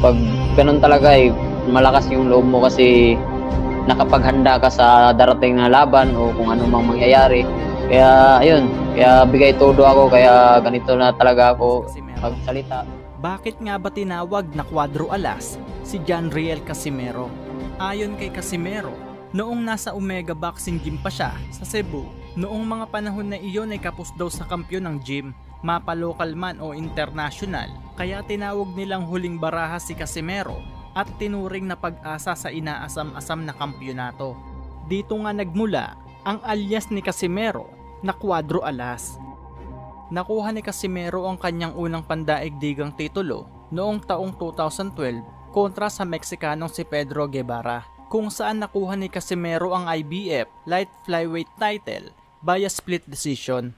pag ganun talaga malakas yung loob mo kasi nakapaghanda ka sa darating na laban o kung ano mang mangyayari. Kaya ayun, kaya bigay todo ako, kaya ganito na talaga ako magsalita. Bakit nga ba tinawag na Cuadro Alas si John Riel Casimero? Ayon kay Casimero, noong nasa Omega Boxing Gym pa siya sa Cebu, noong mga panahon na iyon ay kapos daw sa kampyon ng gym, mapa-local man o international, kaya tinawag nilang huling baraha si Casimero at tinuring na pag-asa sa inaasam-asam na kampyonato. Dito nga nagmula ang alias ni Casimero na Cuadro Alas. Nakuha ni Casimero ang kanyang unang pandaigdigang titulo noong taong 2012 kontra sa Meksikanong si Pedro Guevara, kung saan nakuha ni Casimero ang IBF Light Flyweight title via split decision.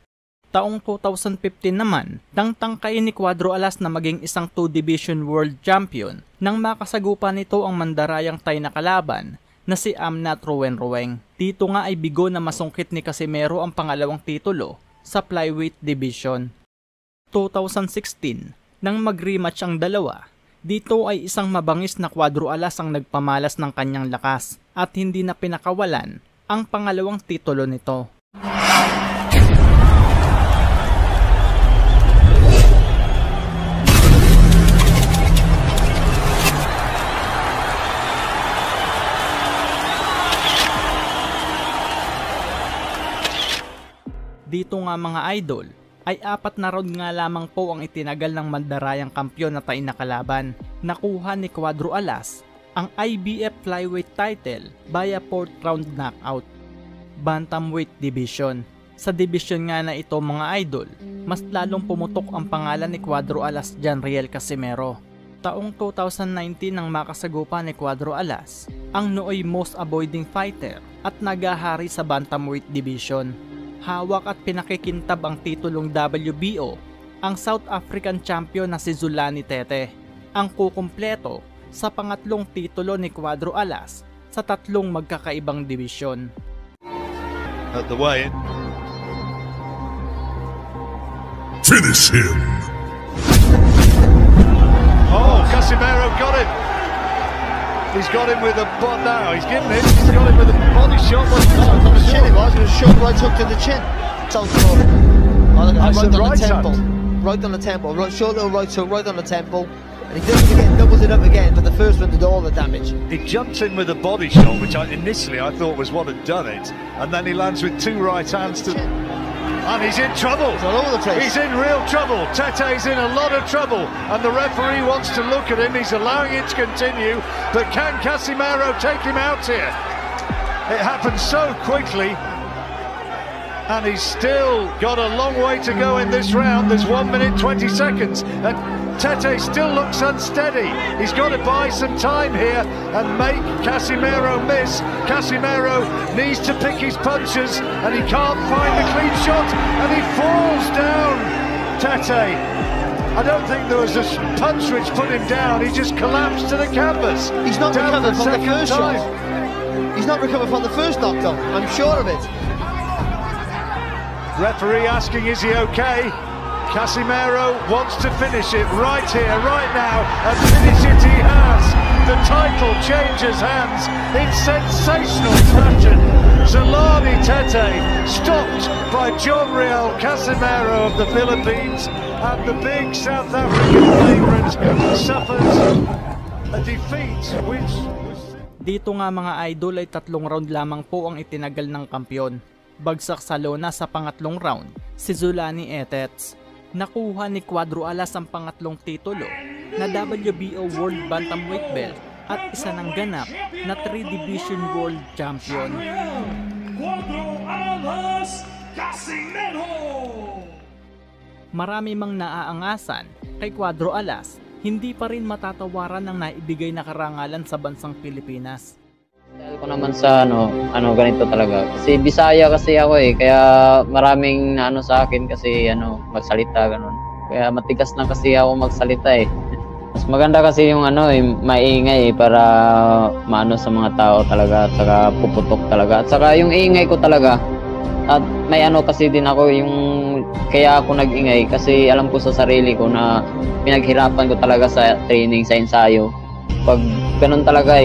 Taong 2015 naman, nang tangkain ni Cuadro Alas na maging isang 2-division world champion nang makasagupa nito ang mandarayang Thai na kalaban na si Amnat Ruwenrueng. Dito nga ay bigo na masungkit ni Casimero ang pangalawang titulo sa flyweight division. 2016, nang mag-rematch ang dalawa, dito ay isang mabangis na Cuadro Alas ang nagpamalas ng kanyang lakas at hindi na pinakawalan ang pangalawang titulo nito. Dito nga mga idol, ay 4 na round nga lamang po ang itinagal ng mandarayang kampyon na Thai na kalaban. Nakuha ni Cuadro Alas ang IBF Flyweight title via 4th round knockout. Bantamweight division. Sa division nga na ito mga idol, mas lalong pumutok ang pangalan ni Cuadro Alas John Riel Casimero. Taong 2019 nang makasagupa ni Cuadro Alas ang nooy most avoiding fighter at nagahari sa bantamweight division. Hawak at pinakikintab ang titulong WBO ang South African champion na si Zolani Tete, ang kukumpleto sa pangatlong titulo ni Cuadro Alas sa 3 magkakaibang division. At the weigh-in. Finish him! Oh, Casimero got him! He's got him with a bot now. He's given it. He's got him with a body shot. On the chin it was. It was a short right hook to the chin. Southpaw. Right on the temple. Right on the temple. Right, short little right hook right on the temple. And he does it again, doubles it up again, but the first one did all the damage. He jumps in with a body shot, which initially I thought was what had done it. And then he lands with 2 right hands to... And he's in trouble. It's all over the place. He's in real trouble. Tete's in a lot of trouble. And the referee wants to look at him. He's allowing it to continue. But can Casimero take him out here? It happened so quickly. And he's still got a long way to go in this round. There's 1 minute 20 seconds. And Tete still looks unsteady. He's got to buy some time here and make Casimero miss. Casimero needs to pick his punches and he can't find the clean shot and he falls down. Tete, I don't think there was a punch which put him down. He just collapsed to the canvas. He's not recovered from the first shot. He's not recovered from the first knockdown. I'm sure of it. Referee asking, is he okay? Casimero wants to finish it right here, right now, and finish it he has. The title changes hands in sensational fashion. Zolani Tete stopped by John Riel Casimero of the Philippines, and the big South African favourite suffers a defeat which... Dito nga mga idol ay 3 round lamang po ang itinagal ng kampyon. Bagsak sa lona sa pangatlong round si Zolani Etets. Nakuha ni Cuadro Alas ang pangatlong titulo na WBO World Bantamweight belt at isa ng ganap na 3-division world champion. Cuadro Alas Casimero! Marami mang naaangasan kay Cuadro Alas, hindi pa rin matatawaran ng naibigay na karangalan sa bansang Pilipinas. Dahil ko naman sa ganito talaga. Kasi Bisaya kasi ako kaya maraming sa akin kasi magsalita ganun. Kaya matigas lang kasi ako magsalita Mas maganda kasi yung maingay para maano sa mga tao talaga at saka puputok talaga. At saka yung ingay ko talaga. At may kasi din ako yung kaya ako nag-ingay kasi alam ko sa sarili ko na pinaghirapan ko talaga sa training, sa ensayo. Pag ganun talaga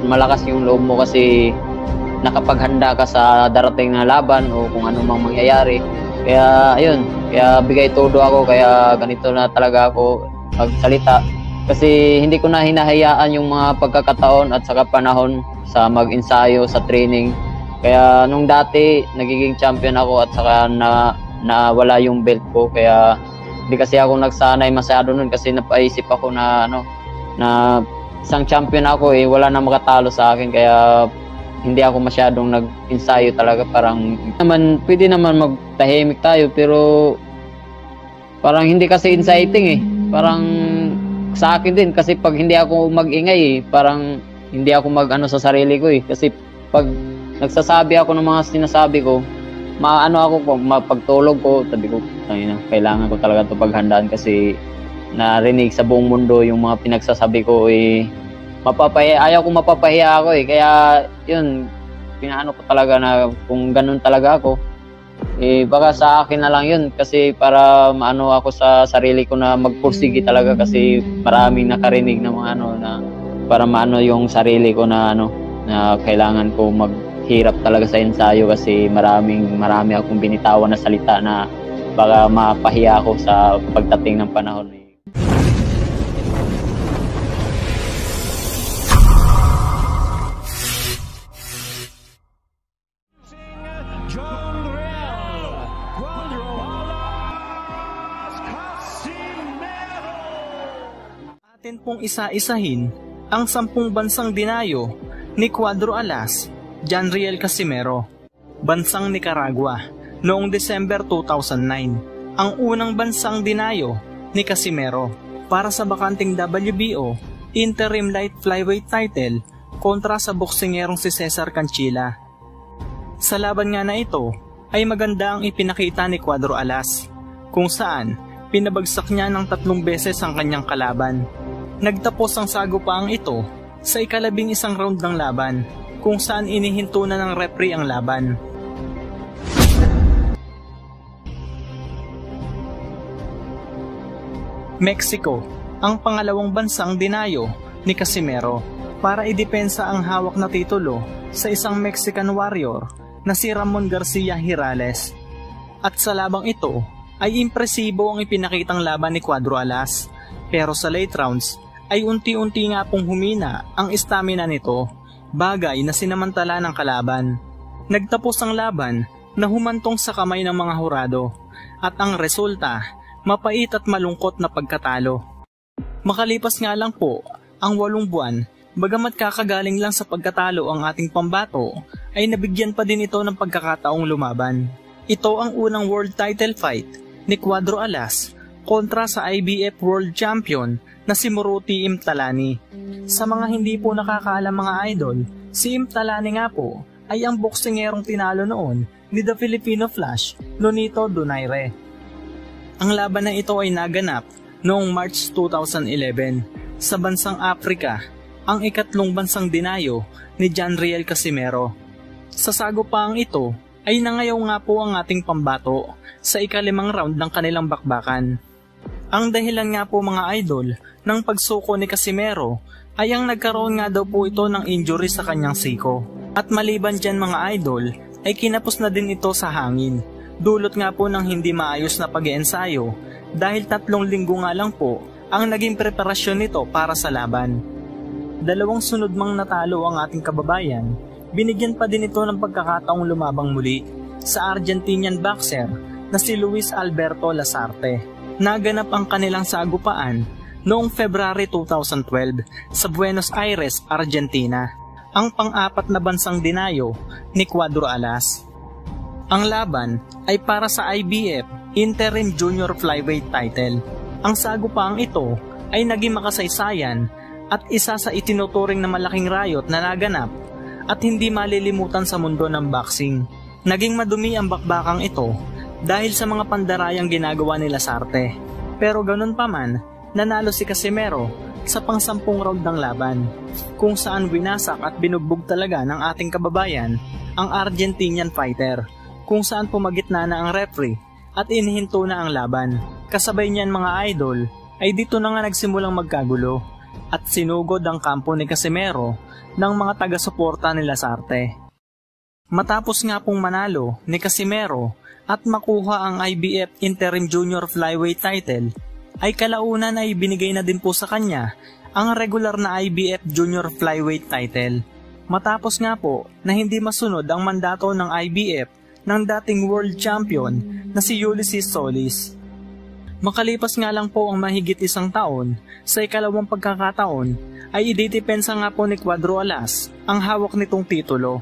malakas yung loob mo kasi nakapaghanda ka sa darating na laban o kung ano mang mangyayari. Kaya ayun, kaya bigay todo ako, kaya ganito na talaga ako magsalita. Kasi hindi ko na hinahayaan yung mga pagkakataon at saka panahon sa mag-ensayo, sa training. Kaya nung dati, nagiging champion ako at saka nawala yung belt ko. Kaya hindi kasi ako nagsanay masyado nun kasi napaisip ako na na isang champion ako wala na makatalo sa akin. Kaya hindi ako masyadong nag-ensayo talaga. Parang pwede naman magtahimik tayo pero parang hindi kasi exciting Parang sa akin din kasi pag hindi ako mag-ingay parang hindi ako mag-ano sa sarili ko kasi pag nagsasabi ako ng mga sinasabi ko, ako pagtulog ko, sabi ko, kailangan ko talaga ito paghandaan kasi narinig sa buong mundo yung mga pinagsasabi ko ayaw ko mapapahiya ako kaya yun, pinaano ko talaga na kung ganun talaga ako, baka sa akin na lang yun kasi para maano ako sa sarili ko na magpursige talaga kasi maraming nakarinig na mga na para maano yung sarili ko na na kailangan ko maghirap talaga sa ensayo kasi marami akong binitawan na salita na baka mapahiya ako sa pagdating ng panahon. Atin pong isa-isahin ang 10 bansang dinayo ni Cuadro Alas, Janriel Casimero. Bansang Nicaragua noong December 2009, ang unang bansang dinayo ni Casimero para sa bakanting WBO Interim Light Flyweight title kontra sa boksingerong si Cesar Canchilla. Sa laban nga na ito ay maganda ang ipinakita ni Cuadro Alas kung saan pinabagsak niya ng 3 beses ang kanyang kalaban. Nagtapos ang sagupaang ito sa ika-11 round ng laban kung saan inihinto na ng referee ang laban. Mexico, ang pangalawang bansang dinayo ni Casimero para idepensa ang hawak na titulo sa isang Mexican warrior na si Ramon Garcia Hirales. At sa labang ito ay impresibo ang ipinakitang laban ni Cuadro Alas, pero sa late rounds ay unti-unti nga pong humina ang stamina nito, bagay na sinamantala ng kalaban. Nagtapos ang laban na humantong sa kamay ng mga hurado at ang resulta, mapait at malungkot na pagkatalo. Makalipas nga lang po ang 8 buwan, bagamat kakagaling lang sa pagkatalo ang ating pambato, ay nabigyan pa din ito ng pagkakataong lumaban. Ito ang unang world title fight ni Cuadro Alas kontra sa IBF World Champion na si Moruti Imtalani. Sa mga hindi po nakakaalam mga idol, si Imtalani nga po ay ang boksingerong tinalo noon ni The Filipino Flash, Nonito Donaire. Ang laban na ito ay naganap noong March 2011 sa bansang Africa, ang ikatlong bansang dinayo ni Janriel Casimero. Sa sagupaang ito ay nangayaw nga po ang ating pambato sa ika-5 round ng kanilang bakbakan. Ang dahilan nga po mga idol ng pagsuko ni Casimero ay ang nagkaroon nga daw po ito ng injury sa kanyang siko. At maliban dyan mga idol ay kinapos na din ito sa hangin. Dulot nga po ng hindi maayos na pag-iensayo dahil 3 linggo nga lang po ang naging preparasyon nito para sa laban. 2 sunod mang natalo ang ating kababayan, binigyan pa din ito ng pagkakataong lumabang muli sa Argentinian boxer na si Luis Alberto Lasarte. Naganap ang kanilang sagupaan noong February 2012 sa Buenos Aires, Argentina, ang pang-4 na bansang dinayo ni Cuadro Alas. Ang laban ay para sa IBF Interim Junior Flyweight title. Ang sagupaang ito ay naging makasaysayan at isa sa itinuturing na malaking riot na naganap at hindi malilimutan sa mundo ng boxing. Naging madumi ang bakbakang ito dahil sa mga pandarayang ginagawa ni Lasarte. Pero ganun pa man, nanalo si Casimero sa pang-10 round ng laban, kung saan winasak at binugbog talaga ng ating kababayan ang Argentinian fighter, kung saan pumagitna na ang referee at inihinto na ang laban. Kasabay niyan mga idol ay dito na nga nagsimulang magkagulo at sinugod ang kampo ni Casimero ng mga taga-suporta ni Lasarte. Matapos nga pong manalo ni Casimero at makuha ang IBF Interim Junior Flyweight title, ay kalaunan ay binigay na din po sa kanya ang regular na IBF Junior Flyweight title. Matapos nga po na hindi masunod ang mandato ng IBF ng dating world champion na si Ulysses Solis. Makalipas nga lang po ang mahigit isang taon, sa ikalawang pagkakataon ay ididepensa nga po ni Cuadro Alas ang hawak nitong titulo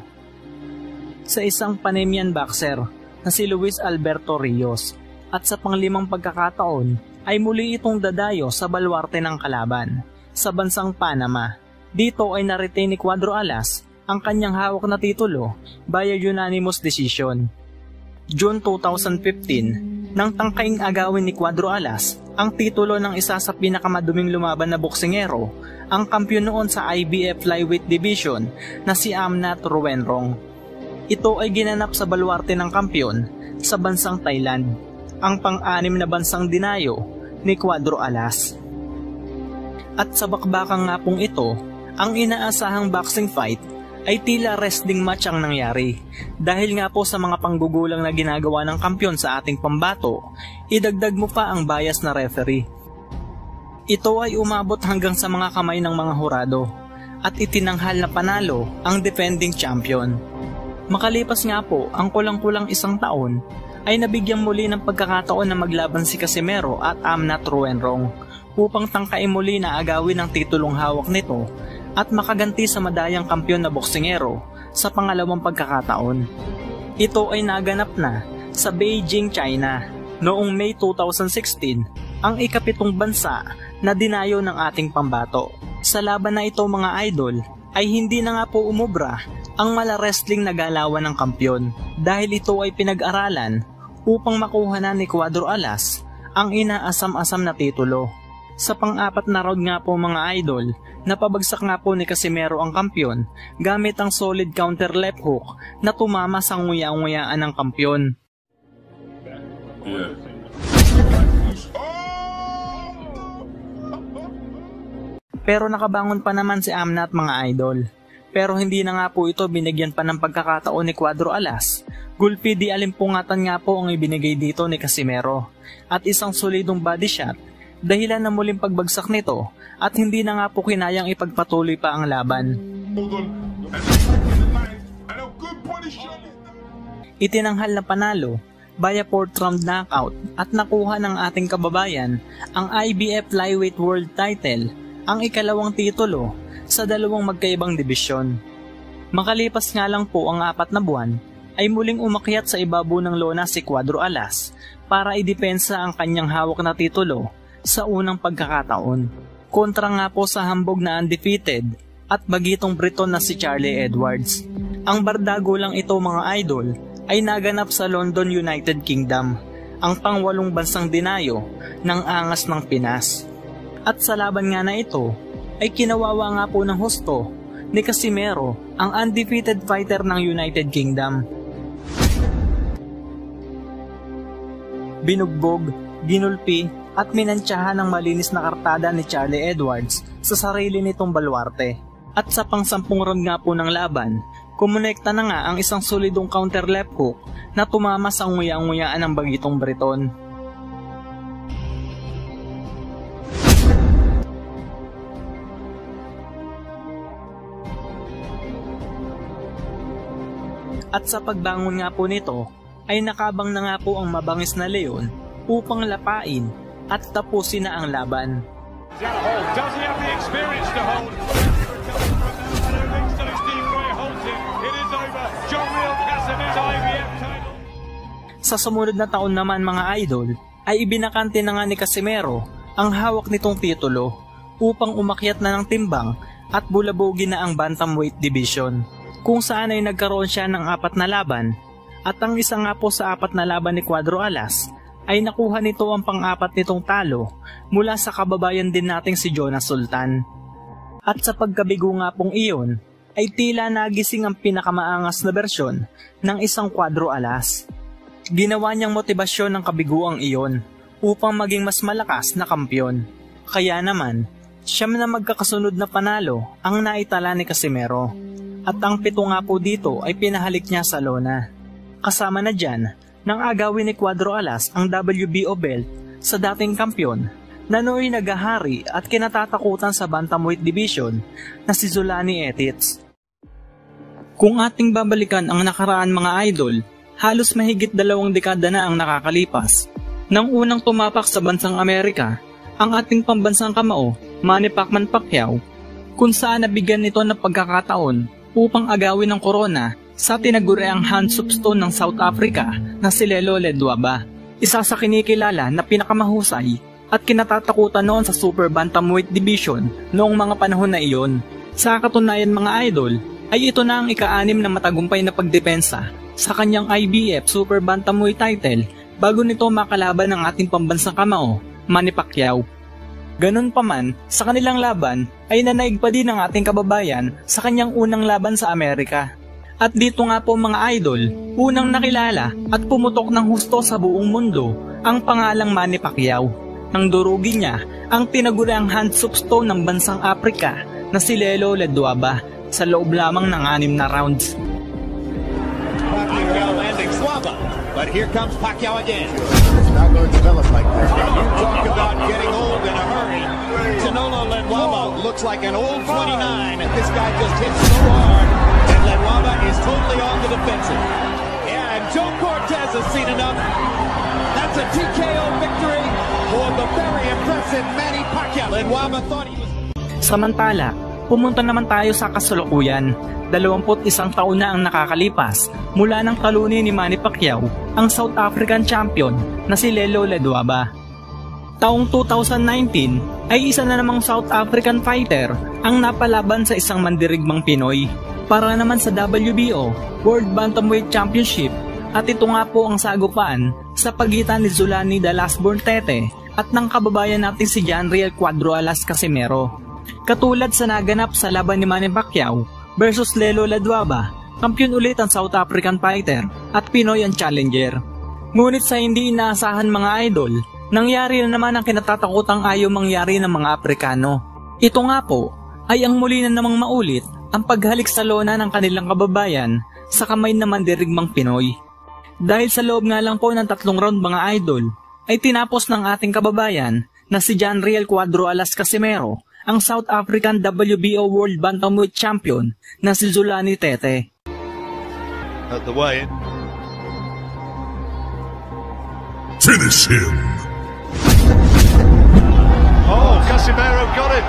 sa isang Panamanian boxer na si Luis Alberto Rios, at sa panglimang pagkakataon ay muli itong dadayo sa baluarte ng kalaban sa bansang Panama. Dito ay na-retain ni Cuadro Alas ang kanyang hawak na titulo via unanimous decision. June 2015, nang tangkaing agawin ni Cuadro Alas ang titulo ng isa sa pinakamaduming lumaban na boksingero, ang kampiyon noon sa IBF Flyweight Division na si Amnat Ruenrong. Ito ay ginanap sa baluarte ng kampiyon sa bansang Thailand, ang pang-anim na bansang dinayo ni Cuadro Alas. At sa bakbakang nga pong ito, ang inaasahang boxing fight ay tila wrestling match ang nangyari. Dahil nga po sa mga panggugulang na ginagawa ng kampiyon sa ating pambato, idagdag mo pa ang bias na referee. Ito ay umabot hanggang sa mga kamay ng mga hurado at itinanghal na panalo ang defending champion. Makalipas nga po ang kulang-kulang isang taon, ay nabigyang muli ng pagkakataon na maglaban si Casimero at Amnat Ruenrong upang tangkain muli na agawin ang titulong hawak nito at makaganti sa madayang kampiyon na boksingero sa pangalawang pagkakataon. Ito ay naganap na sa Beijing, China noong May 2016, ang ikapitong bansa na dinayo ng ating pambato. Sa laban na ito mga idol ay hindi na nga po umubra ang mala-wrestling na galawan ng kampiyon dahil ito ay pinag-aralan upang makuha na ni Cuadro Alas ang inaasam-asam na titulo. Sa pang-apat na round nga po mga idol, napabagsak nga po ni Casimero ang kampiyon gamit ang solid counter left hook na tumama sa nguya-nguyaan ng kampiyon. Pero nakabangon pa naman si Amnat mga idol. Pero hindi na nga po ito binigyan pa ng pagkakataon ni Cuadro Alas. Gulpi di alimpungatan nga po ang ibinigay dito ni Casimero at isang solidong body shot, dahilan na muling pagbagsak nito at hindi na nga po kinayang ipagpatuloy pa ang laban. Itinanghal na panalo via 4th round knockout at nakuha ng ating kababayan ang IBF Flyweight World Title, ang ikalawang titulo sa dalawang magkaibang dibisyon. Makalipas nga lang po ang 4 na buwan, ay muling umakyat sa ibabaw ng lona si Cuadro Alas para idepensa ang kanyang hawak na titulo sa unang pagkakataon. Kontra nga po sa hambog na undefeated at bagitong Briton na si Charlie Edwards. Ang bardago lang ito mga idol ay naganap sa London, United Kingdom, ang pang-8 bansang dinayo ng angas ng Pinas. At sa laban nga na ito ay kinawawa nga po ng husto ni Casimero, ang undefeated fighter ng United Kingdom. Binugbog, ginulpi at minantsahan ng malinis na kartada ni Charlie Edwards sa sarili nitong baluarte. At sa pang-10 round nga po ng laban, kumonekta na nga ang isang solidong counter left hook na tumama sa nguya-nguyaan ng bagitong Briton. At sa pagbangon nga po nito, ay nakabang na nga po ang mabangis na leon upang lapain at tapusin na ang laban. Sa sumunod na taon naman mga idol, ay ibinakante na nga ni Casimero ang hawak nitong titulo upang umakyat na ng timbang at bulabogin na ang bantamweight division, kung saan ay nagkaroon siya ng 4 na laban, at ang isa nga po sa 4 na laban ni Cuadro Alas ay nakuha nito ang pang-4 nitong talo mula sa kababayan din nating si Jonas Sultan. At sa pagkabigo nga pong iyon ay tila nagising ang pinakamaangas na bersyon ng isang Cuadro Alas. Ginawa niyang motibasyon ng kabiguang iyon upang maging mas malakas na kampiyon. Kaya naman, siyam na magkakasunod na panalo ang naitala ni Casimero. At ang 7 nga po dito ay pinahalik niya sa lona. Kasama na dyan, nang agawin ni Cuadro Alas ang WBO belt sa dating kampiyon na nooy nagahari at kinatatakutan sa bantamweight division na si Zolani Etits. Kung ating babalikan ang nakaraan mga idol, halos mahigit 2 dekada na ang nakakalipas. Nang unang tumapak sa bansang Amerika, ang ating pambansang kamao, Manny Pacquiao, kung saan nabigyan nito ng pagkakataon upang agawin ng korona sa tinaguriang hand soapstone ng South Africa na si Lelo Ledwaba, isa sa kinikilala na pinakamahusay at kinatatakutan noon sa Super Bantamweight Division noong mga panahon na iyon. Sa katunayan mga idol, ay ito na ang ika-6 na matagumpay na pagdepensa sa kanyang IBF Super Bantamweight title bago nito makalaban ng ating pambansang kamao, Manny Pacquiao. Ganun pa man, sa kanilang laban ay nanaig pa din ang ating kababayan sa kanyang unang laban sa Amerika. At dito nga po mga idol, unang nakilala at pumutok ng husto sa buong mundo ang pangalang Manny Pacquiao. Nang durugin niya ang tinaguriang hand soapstone ng bansang Afrika na si Lelo Ledwaba sa loob lamang ng 6 na rounds. Pacquiao landing Swaba, but here comes Pacquiao again. It's not going to develop like this. Now you talk about getting old in a hurry. Chanolo Ledwaba looks like an old 29. This guy just hits so hard, and Ledwaba is totally on the defensive. Yeah, and Joe Cortez has seen enough. That's a TKO victory for the very impressive Manny Pacquiao. Ledwaba thought he was... Samantala, pumunta naman tayo sa kasalukuyan. 21 taon na ang nakakalipas mula nang talunin ni Manny Pacquiao ang South African champion na si Lelo Ledwaba. Taong 2019 ay isa na namang South African fighter ang napalaban sa isang mandirigmang Pinoy para naman sa WBO World Bantamweight Championship, at ito nga po ang sagupaan sa pagitan ni Zolani The Lastborn Tete at ng kababayan natin si Janriel Cuadro Alas Casimero. Katulad sa naganap sa laban ni Manny Pacquiao versus Lelo Ledwaba, kampiyon ulit ang South African fighter at Pinoy ang challenger. Ngunit sa hindi inaasahan mga idol, nangyari na naman ang kinatatakutang ayaw mangyari ng mga Aprikano. Ito nga po ay ang muli na namang maulit ang paghalik sa lona ng kanilang kababayan sa kamay ng mandirigmang Pinoy. Dahil sa loob nga lang po ng 3 round mga idol, ay tinapos ng ating kababayan na si Janriel Cuadro Alas Casimero ang South African WBO World Bantamweight Champion na si Zolani Tete. At the weigh-in. Finish him. Oh, Casimero got him.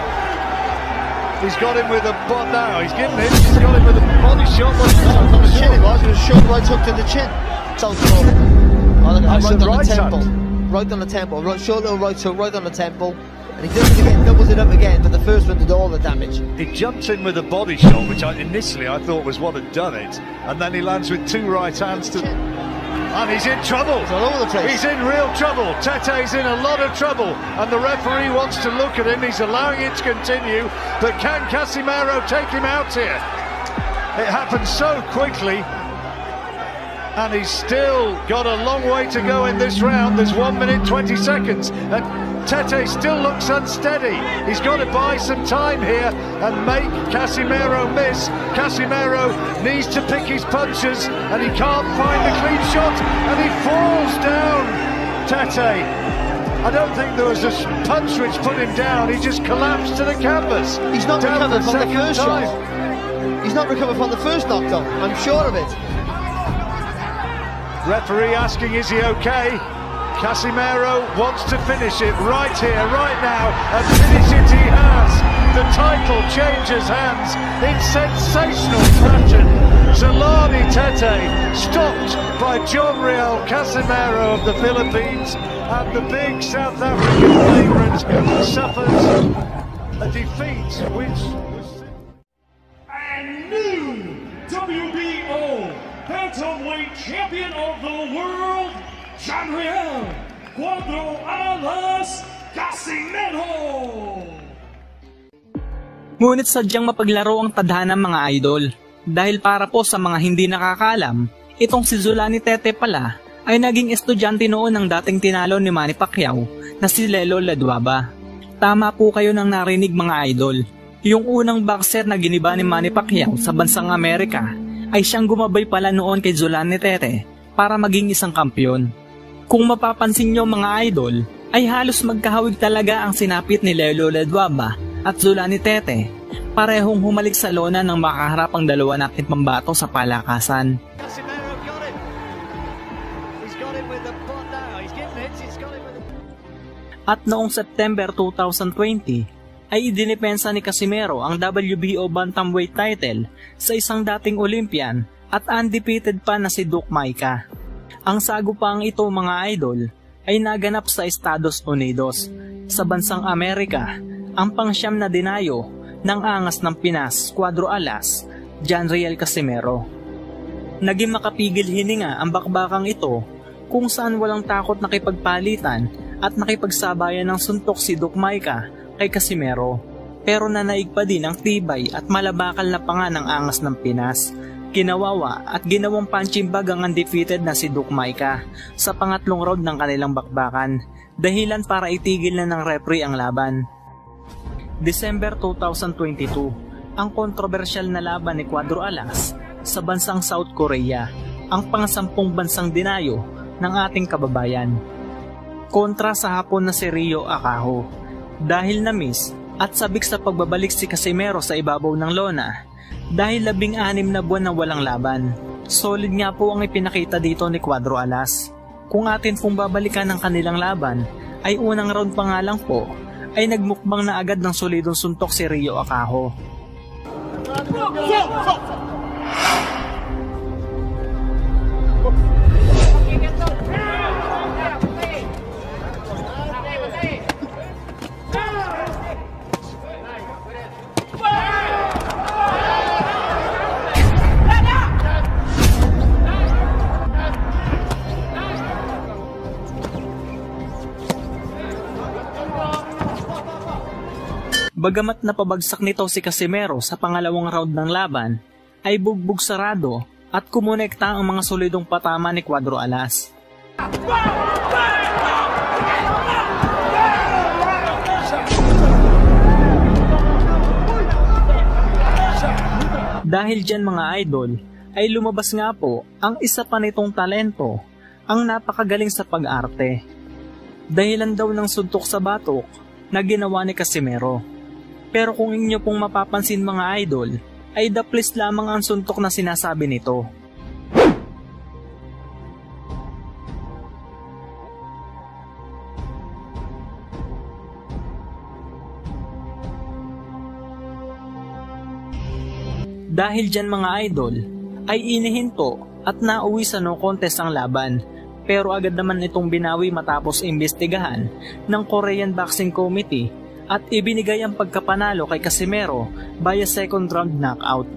He's got him with a butt now. He's got him with a body shot. On the chin it was. It was a short right hook to the chin. Southpaw. Right on the temple. Right on the temple. Right, short little right hook right on the temple. And he does it again, doubles it up again, but the first one did all the damage. He jumps in with a body shot, which initially I thought was what had done it, and then he lands with 2 right hands to... And he's in trouble. It's all over the place. He's in real trouble. Tete's in a lot of trouble, and the referee wants to look at him. He's allowing it to continue, but can Casimero take him out here? It happened so quickly, and he's still got a long way to go in this round. There's 1 minute 20 seconds, and Tete still looks unsteady. He's got to buy some time here and make Casimero miss. Casimero needs to pick his punches, and he can't find the clean shot, and he falls down. Tete, I don't think there was a punch which put him down. He just collapsed to the canvas. He's not down recovered from the first time. shot. He's not recovered from the first knockdown. I'm sure of it. Referee asking, is he okay? Casimero wants to finish it right here, right now, and finish it he has. The title changes hands in sensational fashion. Zolani Tete stopped by Janriel Casimero of the Philippines, and the big South African favourite suffers a defeat which was... And new WBO Bantamweight Champion of the World, Janriel Cuadro Alas Casimero. Ngunit sadyang mapaglaro ang tadhana mga idol. Dahil para po sa mga hindi nakakaalam, itong si Zolani Tete pala ay naging estudyante noon ng dating tinalo ni Manny Pacquiao na si Lelo Ledwaba. Tama po kayo nang narinig mga idol. Yung unang boxer na giniba ni Manny Pacquiao sa bansang Amerika ay siyang gumabay pala noon kay Zulani Tete para maging isang kampyon. Kung mapapansin nyo mga idol, ay halos magkahawig talaga ang sinapit ni Lelo Ledwaba at Zulani Tete. Parehong humalik sa lona ng makaharap ang dalawa nating pambato sa palakasan. At noong September 2020 ay idinipensa ni Casimero ang WBO Bantamweight title sa isang dating Olympian at undefeated pa na si Duke Maika. Ang sagupang ito mga idol ay naganap sa Estados Unidos. Sa bansang Amerika, ang pangsyam na dinayo ng angas ng Pinas Cuadro Alas, Janriel Casimero. Naging makapigil hininga ang bakbakang ito kung saan walang takot nakipagpalitan at nakipagsabayan ng suntok si Duke Maika kay Casimero. Pero nanaig pa din ang tibay at malabakal na panga ng angas ng Pinas. Kinawawa at ginawang punching bag ang undefeated na si Duke Maika sa pangatlong round ng kanilang bakbakan, dahilan para itigil na ng referee ang laban. December 2022, ang kontrobersyal na laban ni Cuadro Alas sa bansang South Korea, ang pang-10 bansang dinayo ng ating kababayan. Kontra sa hapon na si Ryo Akaho. Dahil na-miss at sabik sa pagbabalik si Casimero sa ibabaw ng lona, dahil 16 na buwan na walang laban. Solid nga po ang ipinakita dito ni Cuadro Alas. Kung atin pong babalikan ng kanilang laban, ay unang round pa nga lang po, ay nagmukbang na agad ng solidong suntok si Ryo Akaho. Bagamat napabagsak nito si Casimero sa pangalawang round ng laban, ay bugbog sarado at kumonekta ang mga solidong patama ni Cuadro Alas. Dahil dyan mga idol, ay lumabas nga po ang isa pa nitong talento, ang napakagaling sa pag-arte. Dahilan daw ng suntok sa batok na ginawa ni Casimero. Pero kung inyo pong mapapansin mga idol, ay daplis lamang ang suntok na sinasabi nito. Dahil dyan mga idol, ay inihinto at nauwi sa no contest ang laban. Pero agad naman itong binawi matapos imbestigahan ng Korean Boxing Committee at ibinigay ang pagkapanalo kay Casimero via second round knockout.